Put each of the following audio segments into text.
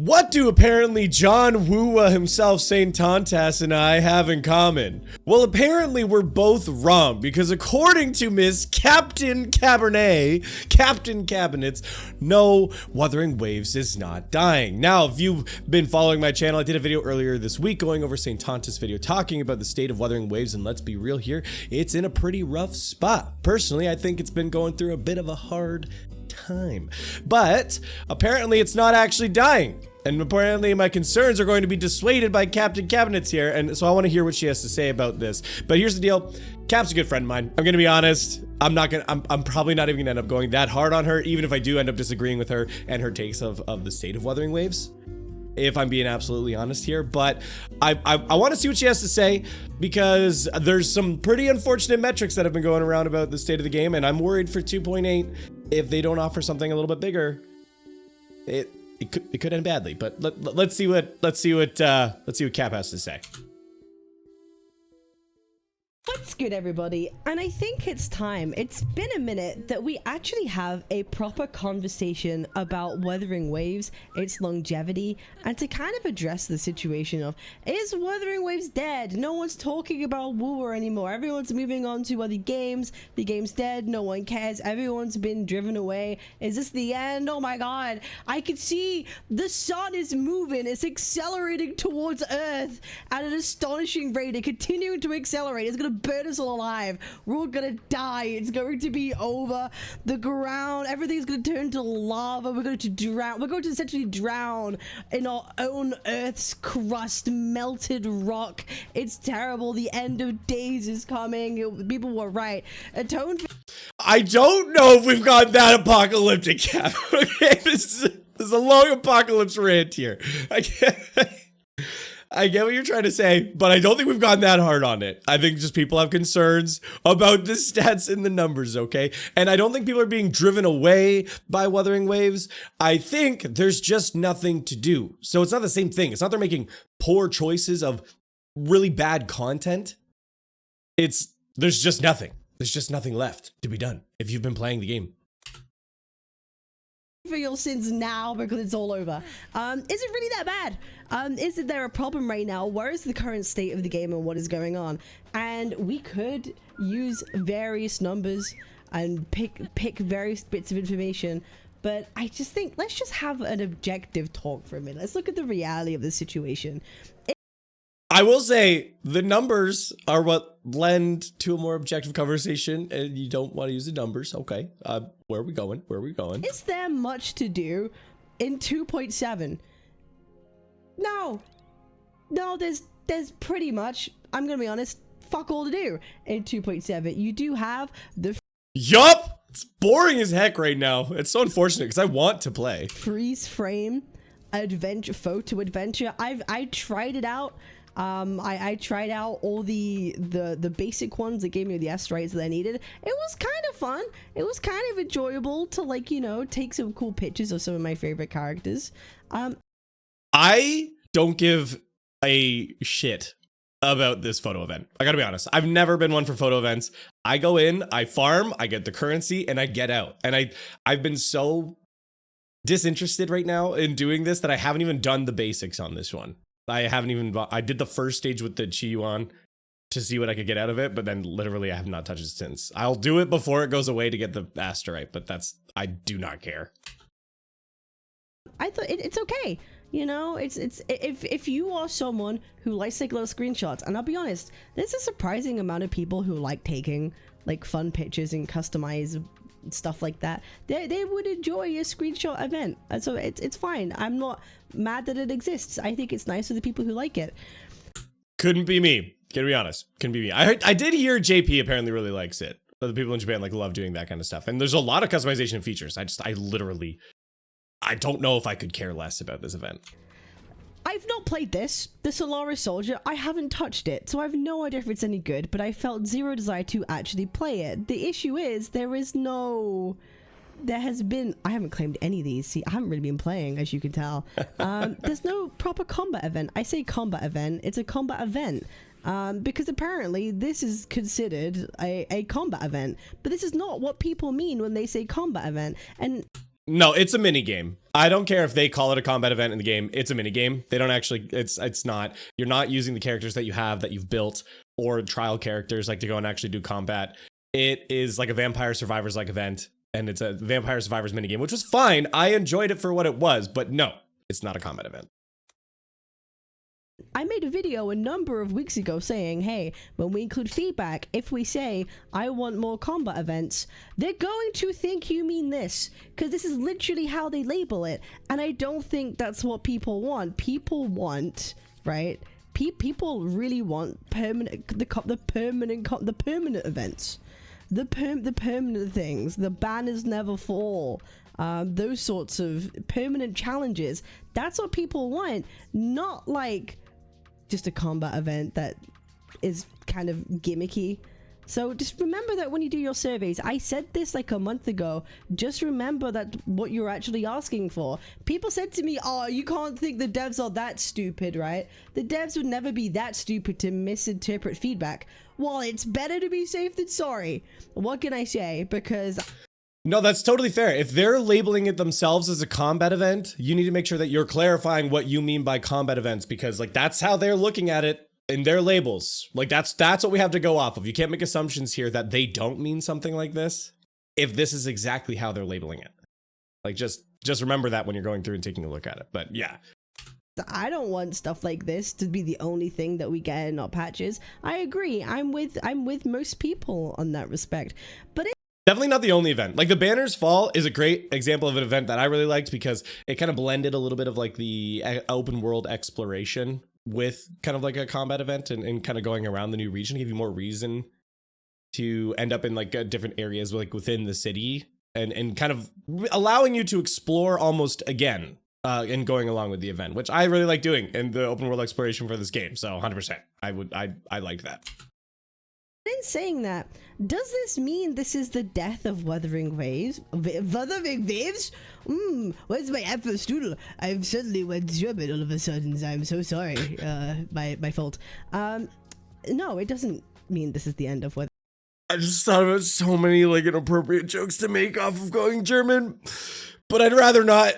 What do apparently John Woowa himself, Saint Tontas, and I have in common? Well, apparently we're both wrong, because according to Miss Captain Cabinets, no, Wuthering Waves is not dying. Now, if you've been following my channel, I did a video earlier this week going over Saint Tontas' video talking about the state of Wuthering Waves, and let's be real here, it's in a pretty rough spot. Personally, I think it's been going through a bit of a hard time, but apparently it's not actually dying, and apparently my concerns are going to be dissuaded by Captain Cabinets here, and so I want to hear what she has to say about this. But here's the deal, Cap's a good friend of mine. I'm gonna be honest, I'm probably not even gonna end up going that hard on her, even if I do end up disagreeing with her and her takes of the state of Wuthering Waves, if I'm being absolutely honest here. But I want to see what she has to say, because there's some pretty unfortunate metrics that have been going around about the state of the game, and I'm worried for 2.8 if they don't offer something a little bit bigger. It could end badly. But let's see what Cap has to say. What's good, everybody? And I think it's time. It's been a minute that we actually have a proper conversation about Wuthering Waves, its longevity, and to kind of address the situation of, is Wuthering Waves dead? No one's talking about Woowa anymore. Everyone's moving on to other games. The game's dead. No one cares. Everyone's been driven away. Is this the end? Oh my god. I can see the sun is moving. It's accelerating towards Earth at an astonishing rate. It's continuing to accelerate. It's going to burn us all alive. We're all gonna die. It's going to be over. The ground, everything's gonna turn to lava. We're going to drown. We're going to essentially drown in our own Earth's crust, melted rock. It's terrible. The end of days is coming. People were right. Atone for— I don't know if we've got that apocalyptic, Cap. Okay, this is a long apocalypse rant here. I get what you're trying to say, but I don't think we've gotten that hard on it. I think just people have concerns about the stats and the numbers, okay? And I don't think people are being driven away by Wuthering Waves. I think there's just nothing to do. So it's not the same thing. It's not they're making poor choices of really bad content. There's just nothing. There's just nothing left to be done if you've been playing the game. For your sins now, because it's all over. Is it really that bad? Is there a problem right now? Where is the current state of the game and what is going on? And we could use various numbers and pick various bits of information, but I just think let's just have an objective talk for a minute. Let's look at the reality of the situation. I will say the numbers are what lend to a more objective conversation, and you don't want to use the numbers. Okay, where are we going? Where are we going? Is there much to do in 2.7? No, there's pretty much, I'm gonna be honest, fuck all to do in 2.7. You do have the— Yup! It's boring as heck right now. It's so unfortunate because I want to play. Freeze frame adventure, photo adventure. I tried it out. I tried out all the basic ones that gave me the S-rates that I needed. It was kind of fun. It was kind of enjoyable to, like, you know, take some cool pictures of some of my favorite characters. I don't give a shit about this photo event. I gotta be honest. I've never been one for photo events. I go in, I farm, I get the currency, and I get out. And I've been so disinterested right now in doing this that I haven't even done the basics on this one. I did the first stage with the Chiyuan to see what I could get out of it, but then literally I have not touched it since. I'll do it before it goes away to get the asterite, but I do not care. I thought it's okay. You know, if you are someone who likes to take little screenshots, and I'll be honest, there's a surprising amount of people who like taking like fun pictures and customize stuff like that. They would enjoy a screenshot event, so it's fine. I'm not mad that it exists. I think it's nice for the people who like it. Couldn't be me. Gonna be honest, couldn't be me. I did hear JP apparently really likes it. The people in Japan like love doing that kind of stuff, and there's a lot of customization features. I don't know if I could care less about this event. I've not played this, the Solaris Soldier. I haven't touched it, so I have no idea if it's any good, but I felt zero desire to actually play it. The issue is I haven't claimed any of these. See, I haven't really been playing, as you can tell. There's no proper combat event. I say combat event, it's a combat event. Because apparently this is considered a combat event, but this is not what people mean when they say combat event. And No, it's a mini game. I don't care if they call it a combat event in the game. It's a mini game. They don't actually. It's not. You're not using the characters that you have that you've built or trial characters like to go and actually do combat. It is like a Vampire Survivors like event, and it's a Vampire Survivors mini game, which was fine. I enjoyed it for what it was, but no, it's not a combat event. I made a video a number of weeks ago saying, hey, when we include feedback, if we say, I want more combat events, they're going to think you mean this, because this is literally how they label it. And I don't think that's what people want. People want, right? People really want permanent, the permanent events, the permanent things, the banners never fall, those sorts of permanent challenges. That's what people want, not like just a combat event that is kind of gimmicky. So just remember that when you do your surveys, I said this like a month ago, just remember that what you're actually asking for. People said to me, oh, you can't think the devs are that stupid, right? The devs would never be that stupid to misinterpret feedback. Well, it's better to be safe than sorry. What can I say? Because no, that's totally fair. If they're labeling it themselves as a combat event, you need to make sure that you're clarifying what you mean by combat events, because like that's how they're looking at it in their labels. Like that's what we have to go off of. You can't make assumptions here that they don't mean something like this if this is exactly how they're labeling it. Like just remember that when you're going through and taking a look at it. But yeah. I don't want stuff like this to be the only thing that we get in our patches. I agree. I'm with most people on that respect. But definitely not the only event. Like the Banners Fall is a great example of an event that I really liked because it kind of blended a little bit of like the open world exploration with kind of like a combat event and kind of going around the new region, give you more reason to end up in like different areas like within the city and kind of allowing you to explore almost again and going along with the event, which I really like doing in the open world exploration for this game. So 100%, I liked that. In saying that, does this mean this is the death of Wuthering Waves? Wuthering Waves? Where's my apple strudel? I've suddenly went German all of a sudden. I'm so sorry. My fault. No, it doesn't mean this is the end of Wuthering. I just thought about so many like inappropriate jokes to make off of going German. But I'd rather not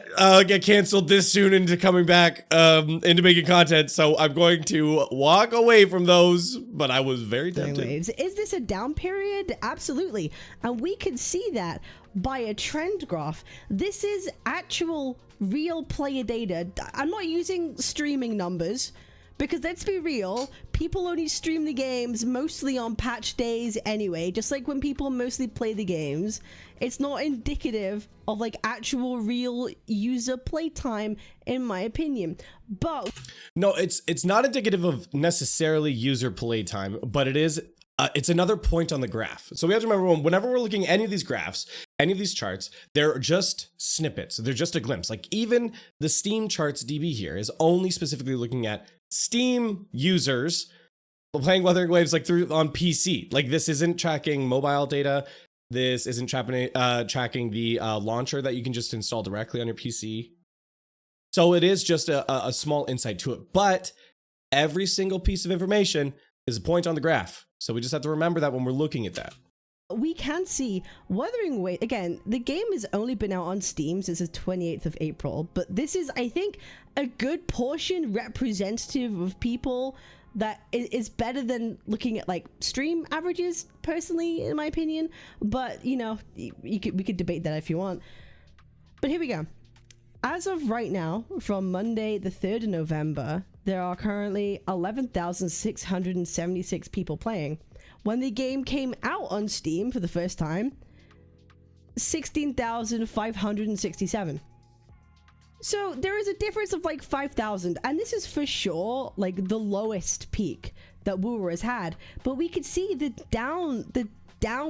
get canceled this soon into coming back into making content, so I'm going to walk away from those, but I was very tempted. Waves. Is this a down period? Absolutely. And we can see that by a trend graph. This is actual real player data. I'm not using streaming numbers, because let's be real, people only stream the games mostly on patch days anyway, just like when people mostly play the games. It's not indicative of like actual real user playtime, in my opinion. But no, it's not indicative of necessarily user playtime, but it is it's another point on the graph. So we have to remember whenever we're looking at any of these graphs, any of these charts, they're just snippets. They're just a glimpse. Like even the Steam charts DB here is only specifically looking at Steam users playing Wuthering Waves like through on PC. Like this isn't tracking mobile data. This isn't tracking the launcher that you can just install directly on your PC. So it is just a small insight to it. But every single piece of information is a point on the graph. So we just have to remember that when we're looking at that. We can see Wuthering Waves, again, the game has only been out on Steam since the 28th of April, but this is, I think, a good portion representative of people that is better than looking at like stream averages, personally, in my opinion. But, you know, we could debate that if you want. But here we go. As of right now, from Monday, the 3rd of November, there are currently 11,676 people playing. When the game came out on Steam for the first time, 16,567. So there is a difference of like 5,000, and this is for sure like the lowest peak that Woower has had. But we could see the down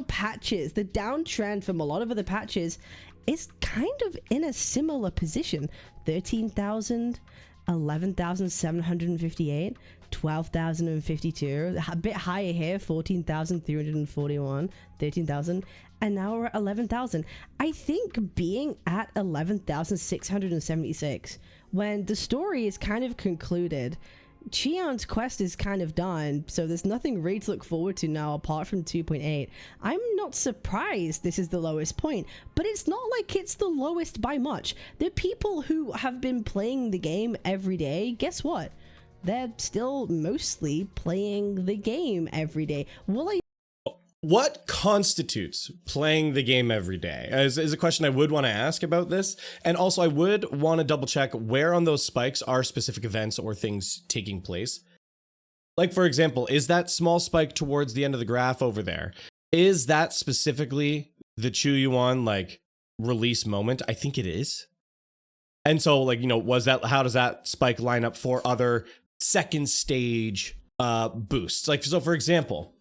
patches, the downtrend from a lot of other patches is kind of in a similar position. 13,000, 11,758, 12,052, a bit higher here, 14,341, 13,000, and now we're at 11,000. I think being at 11,676 when the story is kind of concluded Cheon's quest is kind of done, so there's nothing really to look forward to now apart from 2.8. I'm not surprised this is the lowest point, but it's not like it's the lowest by much. The people who have been playing the game every day, guess what? They're still mostly playing the game every day. Will I What constitutes playing the game every day is a question I would want to ask about this. And also I would want to double check where on those spikes are specific events or things taking place. Like, for example, is that small spike towards the end of the graph over there? Is that specifically the Chuyuan like release moment? I think it is. And so like, you know, how does that spike line up for other second stage boosts? Like, so for example,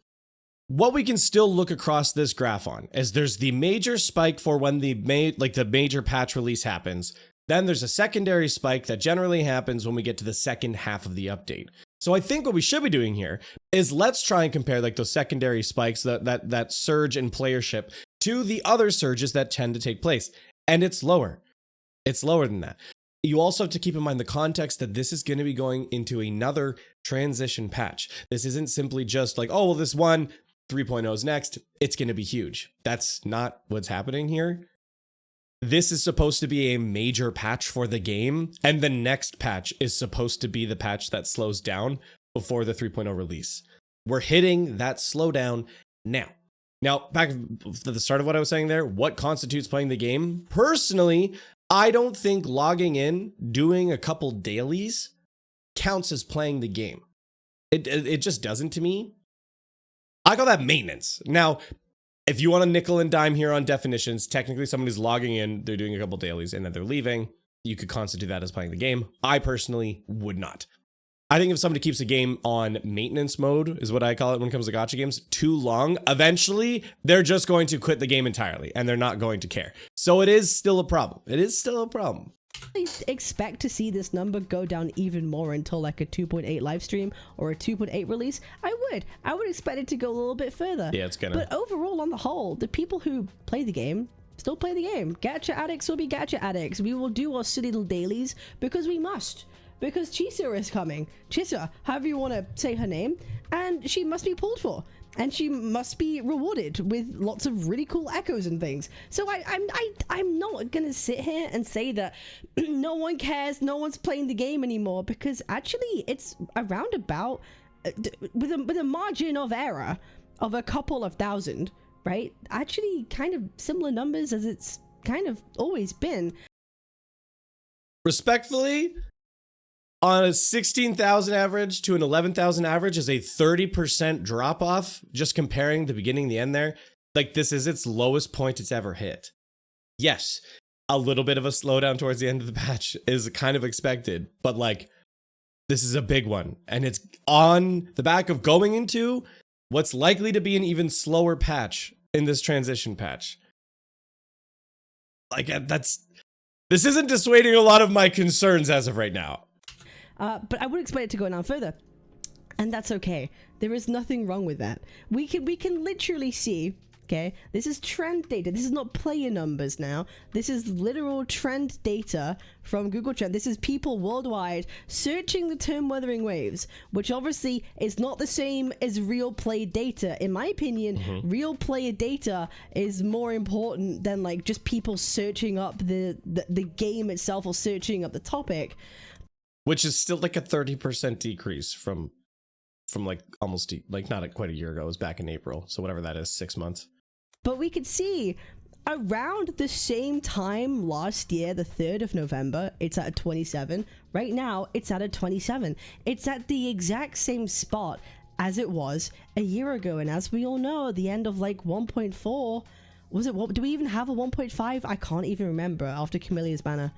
what we can still look across this graph on is there's the major spike for when the major patch release happens. Then there's a secondary spike that generally happens when we get to the second half of the update. So I think what we should be doing here is let's try and compare like those secondary spikes, that surge in playership, to the other surges that tend to take place. And it's lower. It's lower than that. You also have to keep in mind the context that this is going to be going into another transition patch. This isn't simply just like, oh, well, this one 3.0 is next, it's going to be huge. That's not what's happening here. This is supposed to be a major patch for the game, and the next patch is supposed to be the patch that slows down before the 3.0 release. We're hitting that slowdown now. Now, back to the start of what I was saying there, what constitutes playing the game? Personally, I don't think logging in, doing a couple dailies counts as playing the game. It just doesn't to me. I call that maintenance. Now, if you want to nickel and dime here on definitions, technically someone who's logging in, they're doing a couple dailies and then they're leaving. You could constitute that as playing the game. I personally would not. I think if somebody keeps a game on maintenance mode, is what I call it when it comes to gacha games, too long, eventually they're just going to quit the game entirely and they're not going to care. So it is still a problem. It is still a problem. I expect to see this number go down even more until like a 2.8 live stream or a 2.8 release. I would expect it to go a little bit further. Yeah, it's gonna. But overall, on the whole, the people who play the game still play the game. Gacha addicts will be gacha addicts. We will do our silly little dailies because we must. Because Chisa is coming. Chisa, however you want to say her name, and she must be pulled for. And she must be rewarded with lots of really cool echoes and things. So I'm not gonna sit here and say that no one cares, no one's playing the game anymore, because actually it's around about with a margin of error of a couple of thousand, right? Actually, kind of similar numbers as it's kind of always been. Respectfully, on a 16,000 average to an 11,000 average is a 30% drop off, just comparing the beginning and the end there. Like, this is its lowest point it's ever hit. Yes, a little bit of a slowdown towards the end of the patch is kind of expected, but like, this is a big one. And it's on the back of going into what's likely to be an even slower patch in this transition patch. Like, this isn't dissuading a lot of my concerns as of right now. But I would expect it to go down further, and that's okay. There is nothing wrong with that. We can literally see, okay, this is trend data. This is not player numbers now. This is literal trend data from Google Trend. This is people worldwide searching the term Wuthering Waves, which obviously is not the same as real play data. In my opinion, real player data is more important than like just people searching up the game itself or searching up the topic. Which is still like a 30% decrease from like almost like not quite a year ago. It was back in April. So whatever that is, 6 months. But we could see around the same time last year, the 3rd of November, it's at a 27. Right now, it's at a 27. It's at the exact same spot as it was a year ago. And as we all know, at the end of like 1.4, was it, what, do we even have a 1.5? I can't even remember after Camellia's banner.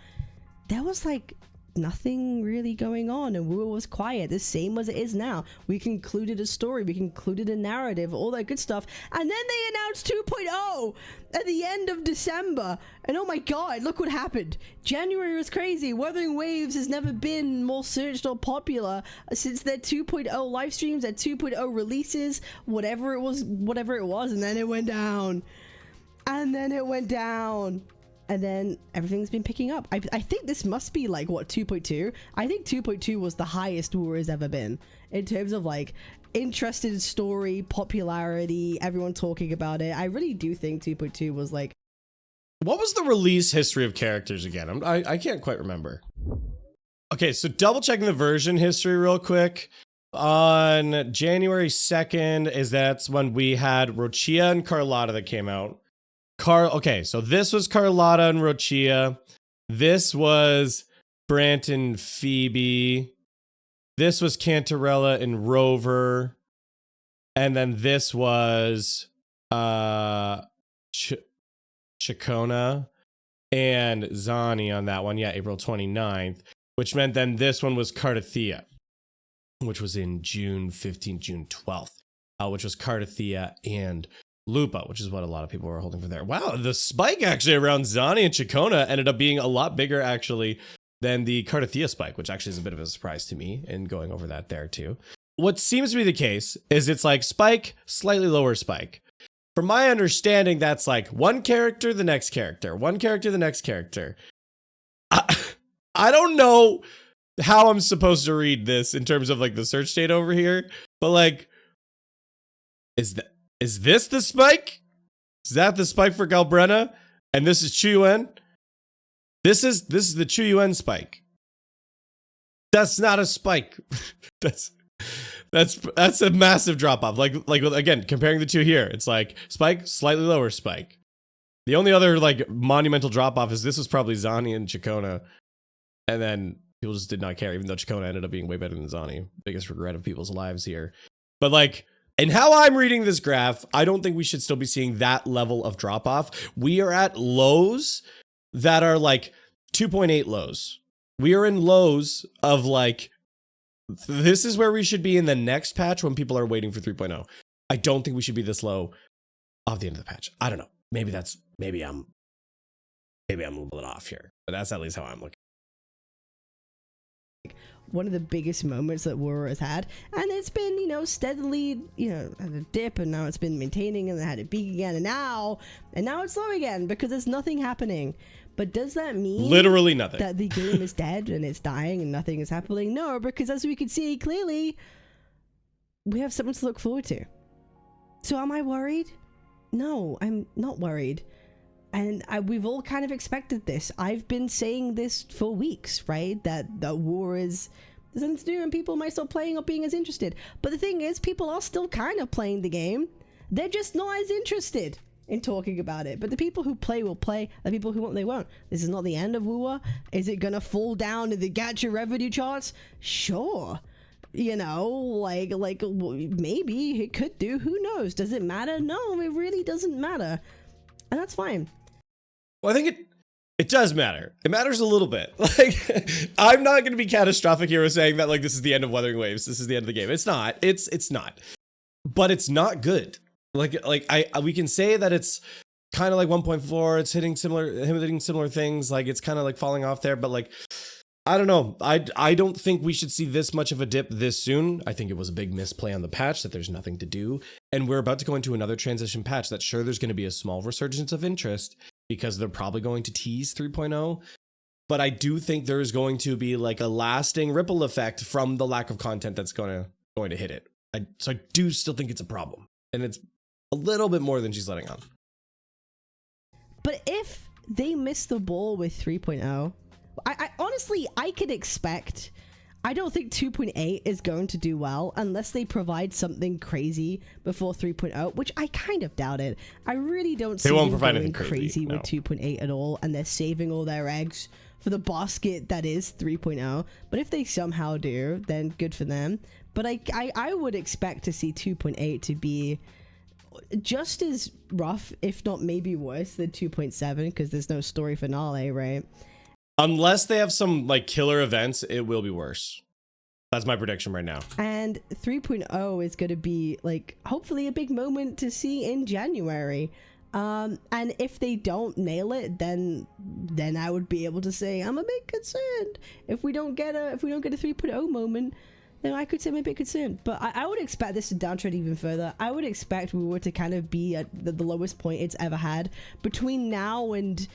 There was like nothing really going on and Wu was quiet, the same as it is now. We concluded a story, we concluded a narrative, all that good stuff, and then they announced 2.0 at the end of December, and oh my god, look what happened. January was crazy. Wuthering Waves has never been more searched or popular since their 2.0 live streams, their 2.0 releases, whatever it was, and then it went down, and then it went down. And then everything's been picking up. I think this must be like, what, 2.2? I think 2.2 was the highest War has ever been in terms of like interested in story, popularity, everyone talking about it. I really do think 2.2 was like... What was the release history of characters again? I can't quite remember. Okay, so double checking the version history real quick. On January 2nd that's when we had Rochia and Carlotta that came out. Okay, so this was Carlotta and Rochia. This was Brant and Phoebe. This was Cantarella and Rover. And then this was Chacona and Zani on that one. Yeah, April 29th. Which meant then this one was Cardathea, which was in June 15th, June 12th. Which was Cardathea and Lupa, which is what a lot of people were holding for there. Wow, the spike actually around Zani and Chacona ended up being a lot bigger actually than the Cardathea spike, which actually is a bit of a surprise to me, and going over that there too. What seems to be the case is it's like spike, slightly lower spike. From my understanding, that's like one character, the next character, one character, the next character. I don't know how I'm supposed to read this in terms of like the search data over here, but like, is this the spike? Is that the spike for Galbrenna? And this is Chuyuan? This is the Chuyuan spike. That's not a spike. that's a massive drop off. Like again, comparing the two here, it's like spike, slightly lower spike. The only other like monumental drop off is this was probably Zani and Chacona. And then people just did not care, even though Chacona ended up being way better than Zani. Biggest regret of people's lives here. But like, and how I'm reading this graph, I don't think we should still be seeing that level of drop off. We are at lows that are like 2.8 lows. We are in lows of like, this is where we should be in the next patch when people are waiting for 3.0. I don't think we should be this low off the end of the patch. I don't know. Maybe I'm a little bit off here, but that's at least how I'm looking. One of the biggest moments that War has had, and it's been, you know, steadily, you know, had a dip, and now it's been maintaining, and then had it peak again, and now it's low again because there's nothing happening. But does that mean literally nothing, that the game is dead and it's dying and nothing is happening? No, because as we can see clearly, we have something to look forward to. So am I worried? No, I'm not worried. And we've all kind of expected this. I've been saying this for weeks, right? That War is there's nothing to do and people might stop playing or being as interested. But the thing is, people are still kind of playing the game. They're just not as interested in talking about it. But the people who play will play. The people who won't, they won't. This is not the end of WoW. Is it going to fall down in the gacha revenue charts? Sure. You know, like maybe it could do. Who knows? Does it matter? No, it really doesn't matter. And that's fine. Well, I think it does matter. It matters a little bit. Like, I'm not going to be catastrophic here with saying that like this is the end of Wuthering Waves. This is the end of the game. It's not. It's not. But it's not good. We can say that it's kind of like 1.4. It's hitting similar things. Like it's kind of like falling off there. But like, I don't know. I don't think we should see this much of a dip this soon. I think it was a big misplay on the patch that there's nothing to do. And we're about to go into another transition patch that sure there's going to be a small resurgence of interest because they're probably going to tease 3.0. But I do think there's going to be like a lasting ripple effect from the lack of content that's going to hit it. So I do still think it's a problem. And it's a little bit more than she's letting on. But if they miss the ball with 3.0, I honestly, I could expect, I don't think 2.8 is going to do well unless they provide something crazy before 3.0, which I kind of doubt it. I really don't see them going crazy with 2.8 at all, and they're saving all their eggs for the basket that is 3.0. But if they somehow do, then good for them. But I would expect to see 2.8 to be just as rough, if not maybe worse than 2.7, because there's no story finale, right? Unless they have some like killer events, it will be worse. That's my prediction right now. And 3.0 is going to be like hopefully a big moment to see in January. And if they don't nail it, then I would be able to say I'm a bit concerned if we don't get a 3.0 moment. then I could say maybe it could soon. But I would expect this to downtrend even further. I would expect we were to kind of be at the lowest point it's ever had. Between now and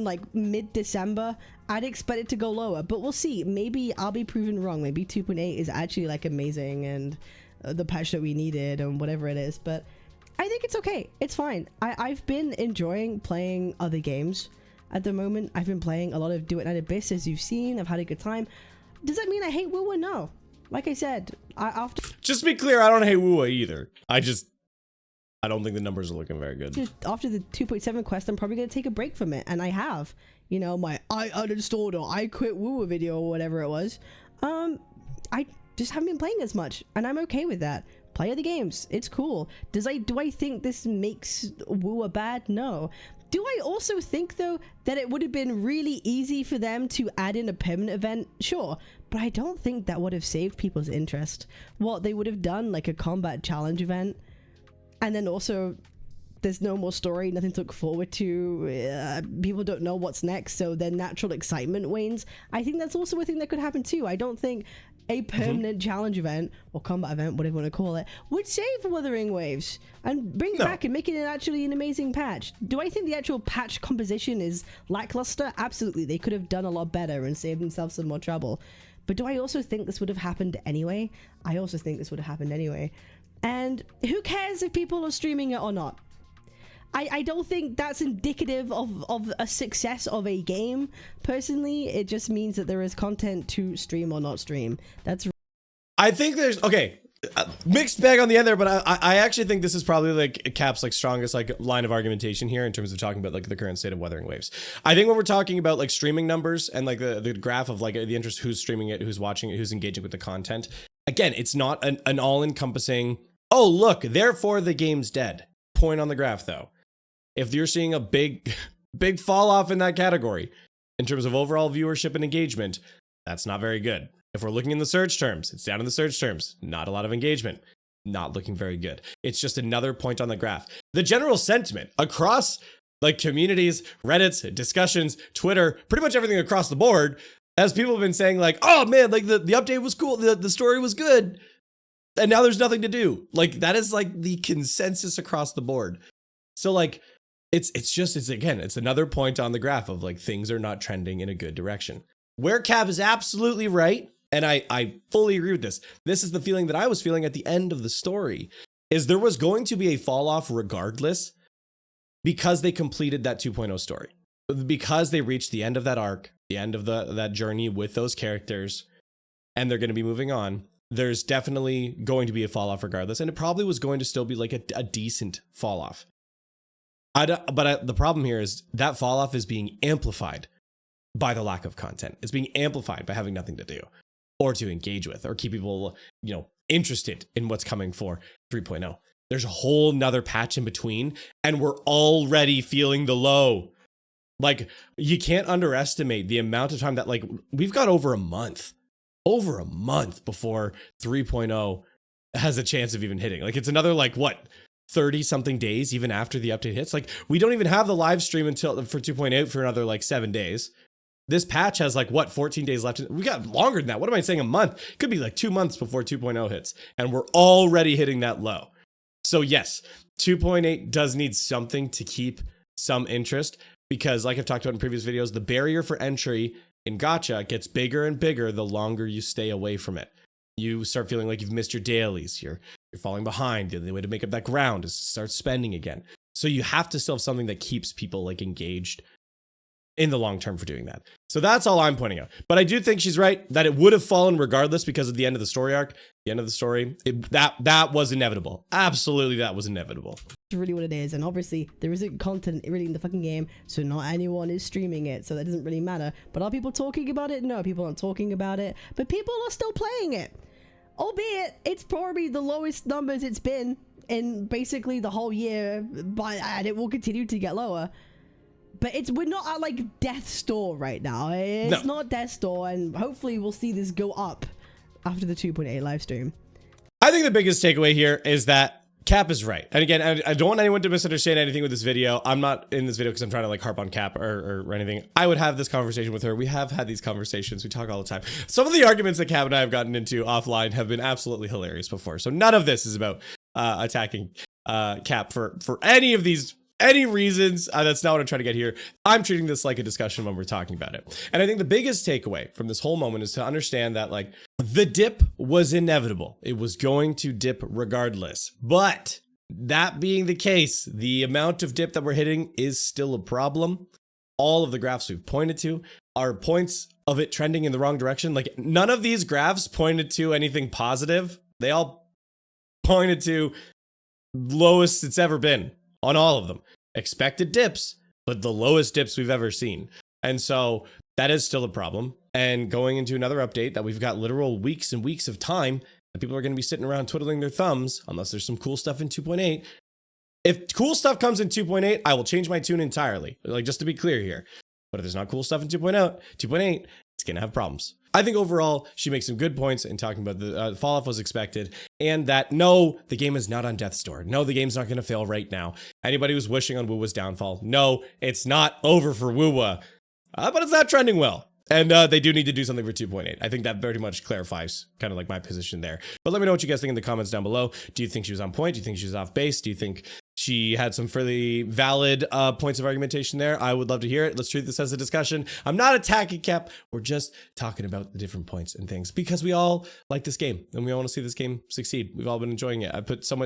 like mid-December, I'd expect it to go lower. But we'll see. Maybe I'll be proven wrong. Maybe 2.8 is actually like amazing and the patch that we needed and whatever it is. But I think it's okay. It's fine. I've been enjoying playing other games at the moment. I've been playing a lot of Do It Night Abyss, as you've seen. I've had a good time. Does that mean I hate WoW? No. Like I said, after Just to be clear, I don't hate WoW either. I don't think the numbers are looking very good. after the 2.7 quest, I'm probably gonna take a break from it, and I have. You know, my I uninstalled or I quit WoW video or whatever it was. I just haven't been playing as much, and I'm okay with that. Play other games. It's cool. Do I think this makes WoW bad? No. Do I also think, though, that it would have been really easy for them to add in a permanent event? Sure. But I don't think that would have saved people's interest. What they would have done, like a combat challenge event, and then also there's no more story, nothing to look forward to, people don't know what's next, so their natural excitement wanes. I think that's also a thing that could happen too. I don't think a permanent challenge event or combat event, whatever you want to call it, would save Wuthering Waves and bring it back and make it actually an amazing patch. Do I think the actual patch composition is lackluster? Absolutely. They could have done a lot better and saved themselves some more trouble. But do I also think this would have happened anyway? I also think this would have happened anyway. And who cares if people are streaming it or not? I don't think that's indicative of a success of a game. Personally, it just means that there is content to stream or not stream. That's. I think there's mixed bag on the end there, but I actually think this is probably like Cap's like strongest like line of argumentation here in terms of talking about like the current state of Wuthering Waves. I think when we're talking about like streaming numbers and like the graph of like the interest, who's streaming it, who's watching it, who's engaging with the content. Again, it's not an all-encompassing, oh look, therefore the game's dead point on the graph though. If you're seeing a big fall off in that category in terms of overall viewership and engagement, that's not very good. If we're looking in the search terms, it's down in the search terms. Not a lot of engagement. Not looking very good. It's just another point on the graph. The general sentiment across like communities, Reddits, discussions, Twitter, pretty much everything across the board, as people have been saying like, oh man, like the update was cool. The story was good. And now there's nothing to do. Like that is like the consensus across the board. So like, it's another point on the graph of like things are not trending in a good direction. Where Cap is absolutely right, and I fully agree with this. This is the feeling that I was feeling at the end of the story, is there was going to be a fall off regardless because they completed that 2.0 story. Because they reached the end of that arc, the end of that journey with those characters, and they're going to be moving on. There's definitely going to be a fall off regardless, and it probably was going to still be like a decent fall off. The problem here is that fall off is being amplified by the lack of content. It's being amplified by having nothing to do or to engage with or keep people, interested in what's coming for 3.0. There's a whole nother patch in between and we're already feeling the low. Like you can't underestimate the amount of time that like we've got over a month before 3.0 has a chance of even hitting. Like it's another like what? 30 something days even after the update hits. Like we don't even have the live stream for 2.8 for another like 7 days. This patch has like what 14 days left. We got longer than that. What am I saying? A month? It could be like 2 months before 2.0 hits and we're already hitting that low. So yes, 2.8 does need something to keep some interest because like I've talked about in previous videos, the barrier for entry in gacha gets bigger and bigger the longer you stay away from it. You start feeling like you've missed your dailies. You're falling behind. The only way to make up that ground is to start spending again. So you have to still have something that keeps people like engaged in the long term for doing that. So that's all I'm pointing out. But I do think she's right that it would have fallen regardless because of the end of the story arc. The end of the story, that was inevitable. Absolutely, that was inevitable. It's really what it is. And obviously, there isn't content really in the fucking game, so not anyone is streaming it, so that doesn't really matter. But are people talking about it? No, people aren't talking about it. But people are still playing it. Albeit, it's probably the lowest numbers it's been in basically the whole year, and it will continue to get lower. But we're not at like death's door right now. It's not death's door, and hopefully we'll see this go up after the 2.8 live stream. I think the biggest takeaway here is that Cap is right. And again, I don't want anyone to misunderstand anything with this video. I'm not in this video because I'm trying to like harp on Cap or anything. I would have this conversation with her. We have had these conversations. We talk all the time. Some of the arguments that Cap and I have gotten into offline have been absolutely hilarious before. So none of this is about attacking Cap for any of these any reasons. That's not what I'm trying to get here. I'm treating this like a discussion when we're talking about it. And I think the biggest takeaway from this whole moment is to understand that like the dip was inevitable. It was going to dip regardless. But that being the case, the amount of dip that we're hitting is still a problem. All of the graphs we've pointed to are points of it trending in the wrong direction. Like none of these graphs pointed to anything positive. They all pointed to lowest it's ever been on all of them. Expected dips, but the lowest dips we've ever seen. And so that is still a problem. And going into another update that we've got literal weeks and weeks of time that people are going to be sitting around twiddling their thumbs unless there's some cool stuff in 2.8. If cool stuff comes in 2.8, I will change my tune entirely. Like just to be clear here. But if there's not cool stuff in 2.8, it's going to have problems. I think overall, she makes some good points in talking about the fall off was expected and that no, the game is not on death's door. No, the game's not going to fail right now. Anybody who's wishing on Wuwa's downfall, no, it's not over for Wuwa, but it's not trending well. And they do need to do something for 2.8. I think that very much clarifies kind of like my position there. But let me know what you guys think in the comments down below. Do you think she was on point? Do you think she was off base? Do you think she had some fairly valid points of argumentation there? I would love to hear it. Let's treat this as a discussion. I'm not attacking Cap. We're just talking about the different points and things because we all like this game and we all want to see this game succeed. We've all been enjoying it. I put so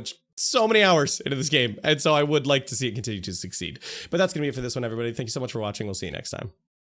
many hours into this game. And so I would like to see it continue to succeed. But that's going to be it for this one, everybody. Thank you so much for watching. We'll see you next time.